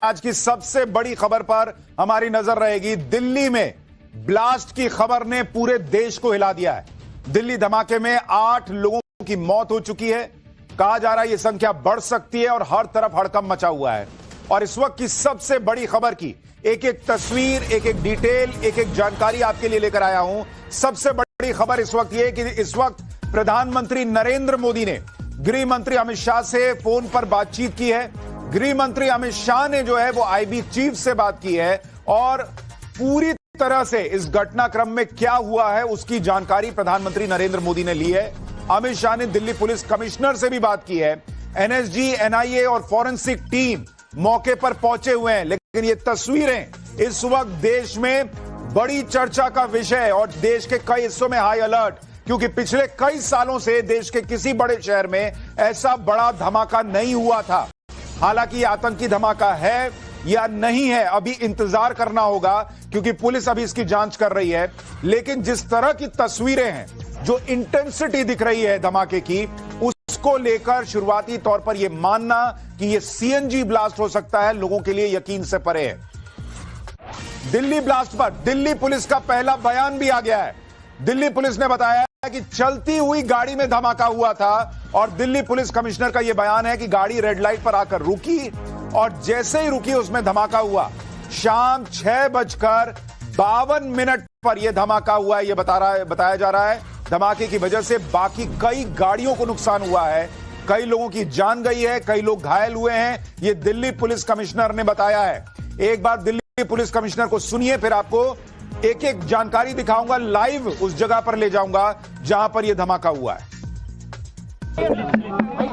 आज की सबसे बड़ी खबर पर हमारी नजर रहेगी। दिल्ली में ब्लास्ट की खबर ने पूरे देश को हिला दिया है। दिल्ली धमाके में 8 लोगों की मौत हो चुकी है। कहा जा रहा है यह संख्या बढ़ सकती है और हर तरफ हड़कंप मचा हुआ है। और इस वक्त की सबसे बड़ी खबर की एक एक तस्वीर, एक एक डिटेल, एक एक जानकारी आपके लिए लेकर आया हूं। सबसे बड़ी खबर इस वक्त यह कि इस वक्त प्रधानमंत्री नरेंद्र मोदी ने गृह मंत्री अमित शाह से फोन पर बातचीत की है। गृह मंत्री अमित शाह ने जो है वो आईबी चीफ से बात की है और पूरी तरह से इस घटनाक्रम में क्या हुआ है उसकी जानकारी प्रधानमंत्री नरेंद्र मोदी ने ली है। अमित शाह ने दिल्ली पुलिस कमिश्नर से भी बात की है। एनएसजी, एनआईए और फॉरेंसिक टीम मौके पर पहुंचे हुए हैं। लेकिन ये तस्वीरें इस वक्त देश में बड़ी चर्चा का विषय है और देश के कई हिस्सों में हाई अलर्ट, क्योंकि पिछले कई सालों से देश के किसी बड़े शहर में ऐसा बड़ा धमाका नहीं हुआ था। हालांकि आतंकी धमाका है या नहीं है अभी इंतजार करना होगा, क्योंकि पुलिस अभी इसकी जांच कर रही है। लेकिन जिस तरह की तस्वीरें हैं, जो इंटेंसिटी दिख रही है धमाके की, उसको लेकर शुरुआती तौर पर यह मानना कि यह सीएनजी ब्लास्ट हो सकता है लोगों के लिए यकीन से परे है। दिल्ली ब्लास्ट पर दिल्ली पुलिस का पहला बयान भी आ गया है। दिल्ली पुलिस ने बताया कि चलती हुई गाड़ी में धमाका हुआ था और दिल्ली पुलिस कमिश्नर का यह बयान है कि गाड़ी रेड लाइट पर आकर रुकी और जैसे ही रुकी उसमें धमाका हुआ। शाम 6:52 पर यह धमाका हुआ है, यह बताया जा रहा है। धमाके की वजह से बाकी कई गाड़ियों को नुकसान हुआ है, कई लोगों की जान गई है, कई लोग घायल हुए हैं, यह दिल्ली पुलिस कमिश्नर ने बताया है। एक बार दिल्ली पुलिस कमिश्नर को सुनिए, फिर आपको एक एक जानकारी दिखाऊंगा, लाइव उस जगह पर ले जाऊंगा जहां पर यह धमाका हुआ है।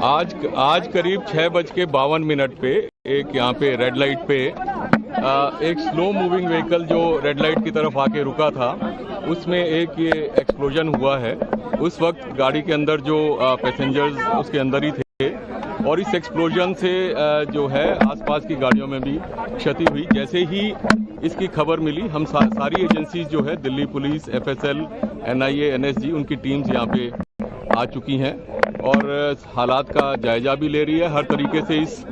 आज करीब 6:52 पे एक यहाँ पे रेड लाइट पे एक स्लो मूविंग व्हीकल जो रेड लाइट की तरफ आके रुका था, उसमें एक ये एक्सप्लोजन हुआ है। उस वक्त गाड़ी के अंदर जो पैसेंजर्स उसके अंदर ही थे और इस एक्सप्लोजन से जो है आसपास की गाड़ियों में भी क्षति हुई। जैसे ही इसकी खबर मिली, हम सारी एजेंसीज जो है Delhi police, FSL, NIA, NSG, उनकी टीम्स यहाँ पे आ चुकी हैं और हालात का जायजा भी ले रही है। हर तरीके से इस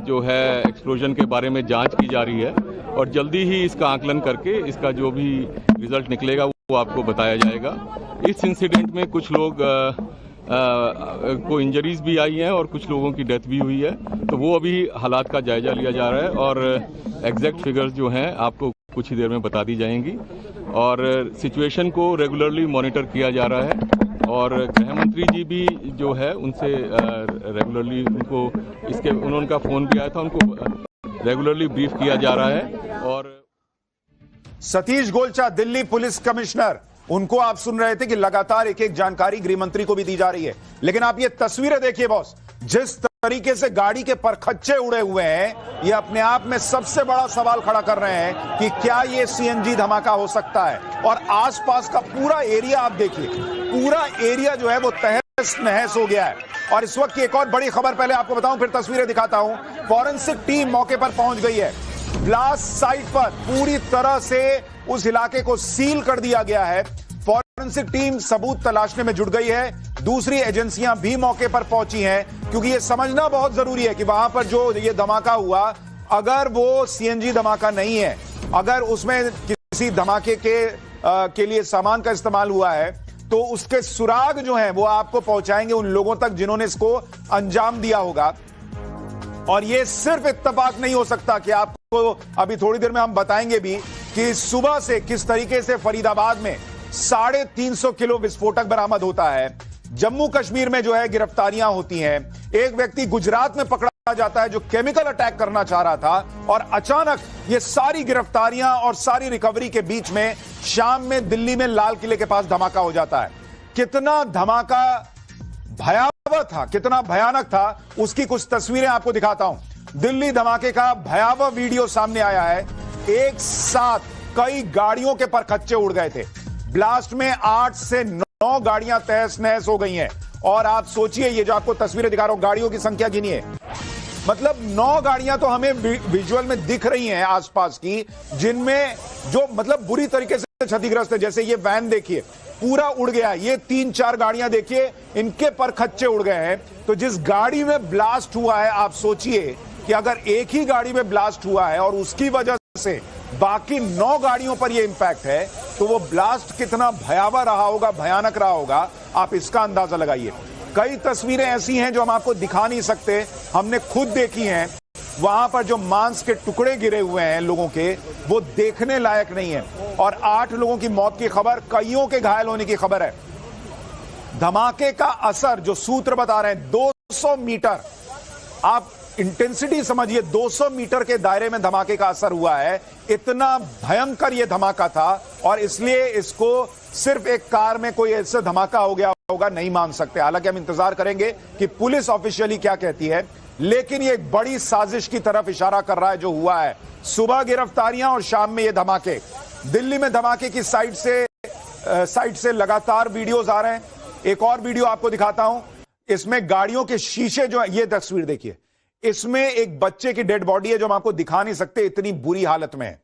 जो है एक्सप्लोजन के बारे में जांच की जा रही है और जल्दी ही इसका आकलन करके इसका जो भी रिजल्ट निकलेगा वो आपको बताया जाएगा। इस इंसिडेंट में कुछ लोग को इंजरीज भी आई हैं और कुछ लोगों की डेथ भी हुई है, तो वो अभी हालात का जायजा लिया जा रहा है और एग्जैक्ट फिगर्स जो हैं आपको कुछ ही देर में बता दी जाएंगी। और सिचुएशन को रेगुलरली मॉनिटर किया जा रहा है और गृह मंत्री जी भी जो है उनसे रेगुलरली उनका फोन भी आया था, उनको रेगुलरली ब्रीफ किया जा रहा है। और सतीश गोलचा दिल्ली पुलिस कमिश्नर, उनको आप सुन रहे थे कि लगातार एक एक जानकारी गृह मंत्री को भी दी जा रही है। लेकिन आप ये तस्वीरें देखिए बॉस, जिस तरीके से गाड़ी के परखच्चे उड़े हुए हैं, ये अपने आप में सबसे बड़ा सवाल खड़ा कर रहे हैं कि क्या ये सीएनजी धमाका हो सकता है। और आसपास का पूरा एरिया आप देखिए, पूरा एरिया जो है वो तहस नहस हो गया है। और इस वक्त की एक और बड़ी खबर पहले आपको बताऊं, फिर तस्वीरें दिखाता हूं। फॉरेंसिक टीम मौके पर पहुंच गई है। ब्लास्ट साइट पर पूरी तरह से उस इलाके को सील कर दिया गया है। फॉरेंसिक टीम सबूत तलाशने में जुट गई है। दूसरी एजेंसियां भी मौके पर पहुंची हैं, क्योंकि यह समझना बहुत जरूरी है कि वहां पर जो ये धमाका हुआ, अगर वो सीएनजी धमाका नहीं है, अगर उसमें किसी धमाके के लिए सामान का इस्तेमाल हुआ है, तो उसके सुराग जो हैं वो आपको पहुंचाएंगे उन लोगों तक जिन्होंने इसको अंजाम दिया होगा। और ये सिर्फ इत्तेफाक नहीं हो सकता कि आपको अभी थोड़ी देर में हम बताएंगे भी कि सुबह से किस तरीके से फरीदाबाद में 350 किलो विस्फोटक बरामद होता है। जम्मू कश्मीर में जो है गिरफ्तारियां होती हैं। एक व्यक्ति गुजरात में पकड़ा जाता है जो केमिकल अटैक करना चाह रहा था और अचानक ये सारी गिरफ्तारियां और सारी रिकवरी के बीच में शाम में दिल्ली में लाल किले के पास धमाका हो जाता है। कितना धमाका भयावह था, कितना भयानक था, उसकी कुछ तस्वीरें आपको दिखाता हूं। दिल्ली धमाके का भयावह वीडियो सामने आया है। एक साथ कई गाड़ियों के परखच्चे उड़ गए थे। ब्लास्ट में 8 से 9 गाड़ियां तहस नहस हो गई हैं। और आप सोचिए, ये जो आपको तस्वीरें दिखा रहा हूं, गाड़ियों की संख्या गिनिए, मतलब 9 गाड़ियां तो हमें विजुअल में दिख रही हैं आसपास की, जिनमें जो मतलब बुरी तरीके से क्षतिग्रस्त है। जैसे ये वैन देखिए, पूरा उड़ गया। ये 3-4 गाड़ियां देखिए, इनके परखच्चे उड़ गए हैं। तो जिस गाड़ी में ब्लास्ट हुआ है, आप सोचिए कि अगर एक ही गाड़ी में ब्लास्ट हुआ है और उसकी वजह से बाकी 9 गाड़ियों पर यह इंपैक्ट है, तो वो ब्लास्ट कितना भयावह रहा होगा, भयानक रहा होगा, आप इसका अंदाजा लगाइए। कई तस्वीरें ऐसी हैं जो हम आपको दिखा नहीं सकते, हमने खुद देखी हैं। वहां पर जो मांस के टुकड़े गिरे हुए हैं लोगों के, वो देखने लायक नहीं है। और 8 लोगों की मौत की खबर, कईयों के घायल होने की खबर है। धमाके का असर जो सूत्र बता रहे हैं, 200 मीटर, आप इंटेंसिटी समझिए, 200 मीटर के दायरे में धमाके का असर हुआ है। इतना भयंकर यह धमाका था और इसलिए इसको सिर्फ एक कार में कोई ऐसा धमाका हो गया होगा नहीं मान सकते। हालांकि हम इंतजार करेंगे कि पुलिस ऑफिशियली क्या कहती है, लेकिन ये एक बड़ी साजिश की तरफ इशारा कर रहा है जो हुआ है। सुबह गिरफ्तारियां और शाम में ये धमाके। दिल्ली में धमाके की साइड से लगातार वीडियोस आ रहे हैं। एक और वीडियो आपको दिखाता हूं, इसमें गाड़ियों के शीशे जो है, ये तस्वीर देखिए, इसमें एक बच्चे की डेड बॉडी है जो हम आपको दिखा नहीं सकते, इतनी बुरी हालत में है।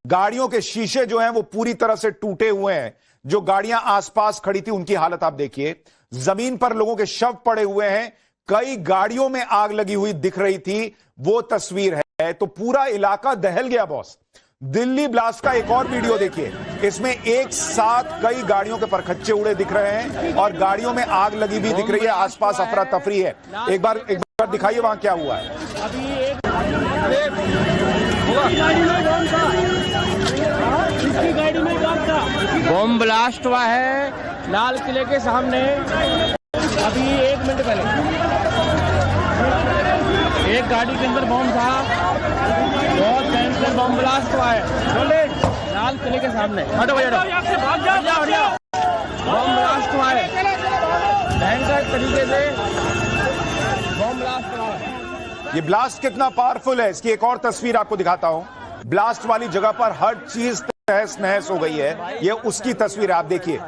गाड़ियों के शीशे जो हैं वो पूरी तरह से टूटे हुए हैं। जो गाड़ियां आसपास खड़ी थी उनकी हालत आप देखिए। जमीन पर लोगों के शव पड़े हुए हैं। कई गाड़ियों में आग लगी हुई दिख रही थी, वो तस्वीर है। तो पूरा इलाका दहल गया बॉस। दिल्ली ब्लास्ट का एक और वीडियो देखिए, इसमें एक साथ कई गाड़ियों के परखच्चे उड़े दिख रहे हैं और गाड़ियों में आग लगी भी दिख रही है। आसपास अफरा तफरी है। एक बार दिखाइए वहां क्या हुआ है। बम ब्लास्ट हुआ है लाल किले के सामने अभी 1 मिनट पहले। एक गाड़ी के अंदर बम था, बहुत भयंकर बम ब्लास्ट हुआ है लाल किले के सामने। हटो भैया, बम ब्लास्ट हुआ है भयंकर तरीके से, बम ब्लास्ट हुआ है। ये ब्लास्ट कितना पावरफुल है, इसकी एक और तस्वीर आपको दिखाता हूं। ब्लास्ट वाली जगह पर हर चीज तहस नहस हो गई है। ये उसकी तस्वीर है, आप देखिए।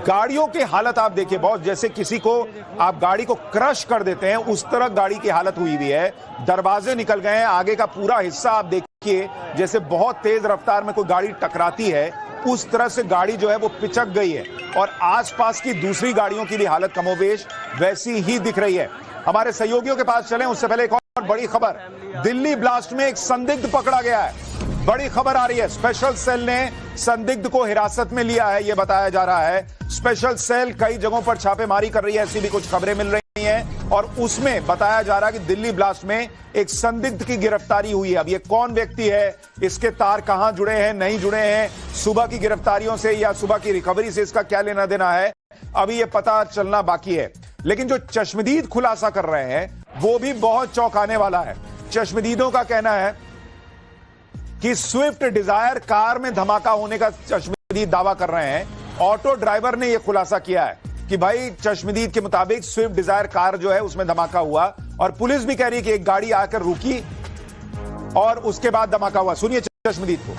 गाड़ियों की हालत आप देखिए, बहुत जैसे किसी को आप गाड़ी को क्रश कर देते हैं उस तरह गाड़ी की हालत हुई हुई है। दरवाजे निकल गए हैं, आगे का पूरा हिस्सा आप देखिए, जैसे बहुत तेज रफ्तार में कोई गाड़ी टकराती है उस तरह से गाड़ी जो है वो पिचक गई है। और आसपास की दूसरी गाड़ियों की भी हालत कमोबेश वैसी ही दिख रही है। हमारे सहयोगियों के पास चलें उससे पहले एक और बड़ी खबर। दिल्ली ब्लास्ट में एक संदिग्ध पकड़ा गया है। बड़ी खबर आ रही है, स्पेशल सेल ने संदिग्ध को हिरासत में लिया है, यह बताया जा रहा है। स्पेशल सेल कई जगहों पर छापेमारी कर रही है, ऐसी भी कुछ खबरें मिल रही हैं और उसमें बताया जा रहा है कि दिल्ली ब्लास्ट में एक संदिग्ध की गिरफ्तारी हुई है। अब ये कौन व्यक्ति है, इसके तार कहां जुड़े हैं, नहीं जुड़े हैं, सुबह की गिरफ्तारियों से या सुबह की रिकवरी से इसका क्या लेना देना है, अभी यह पता चलना बाकी है। लेकिन जो चश्मदीद खुलासा कर रहे हैं वो भी बहुत चौंकाने वाला है। चश्मदीदों का कहना है कि स्विफ्ट डिजायर कार में धमाका होने का चश्मदीद दावा कर रहे हैं। ऑटो ड्राइवर ने यह खुलासा किया है कि भाई चश्मदीद के मुताबिक स्विफ्ट डिजायर कार जो है उसमें धमाका हुआ और पुलिस भी कह रही है कि एक गाड़ी आकर रुकी और उसके बाद धमाका हुआ। सुनिए चश्मदीद को।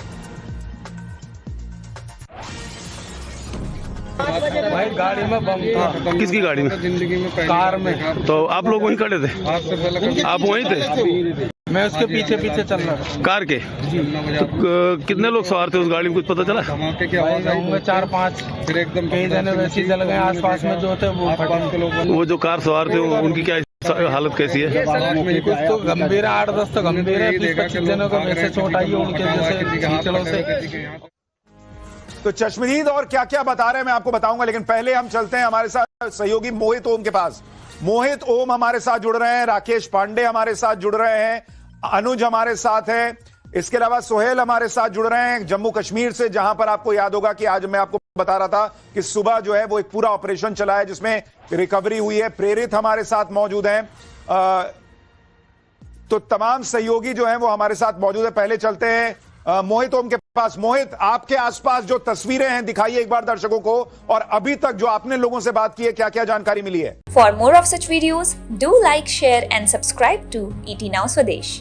भाई गाड़ी में बम था। किसकी गाड़ी में? जिंदगी में कार में। तो आप लोग वहीं खड़े थे? आप वहीं थे? मैं उसके पीछे पीछे चल रहा था। कार के? तो कितने लोग सवार थे उस गाड़ी में, कुछ पता चला? धमाके की आवाज आई, 4-5 फिर एकदम कई जने वैसे जल गए आसपास में जो थे वो जो कार सवार थे उनकी क्या हालत कैसी है? कुछ तो गंभीर है, 8-10 तो गंभीर है, 20-25 जनों को वैसे चोट आई है उनके जैसे कीचड़ों से। तो चश्मदीद और क्या क्या बता रहे हैं मैं आपको बताऊंगा, लेकिन पहले हम चलते हैं हमारे साथ सहयोगी मोहित ओम के पास। मोहित ओम हमारे साथ जुड़ रहे हैं, राकेश पांडे हमारे साथ जुड़ रहे हैं, अनुज हमारे साथ है, इसके अलावा सोहेल हमारे साथ जुड़ रहे हैं जम्मू कश्मीर से, जहां पर आपको याद होगा कि आज मैं आपको बता रहा था कि सुबह जो है वो एक पूरा ऑपरेशन चला है जिसमें रिकवरी हुई है। प्रेरित हमारे साथ मौजूद हैं, तो तमाम सहयोगी जो हैं वो हमारे साथ मौजूद है। पहले चलते हैं मोहित ओम के पास। मोहित, आपके आसपास जो तस्वीरें हैं दिखाइए एक बार दर्शकों को, और अभी तक जो आपने लोगों से बात की है क्या क्या जानकारी मिली है। For more of such videos do like, share and subscribe to ET Now Swadesh।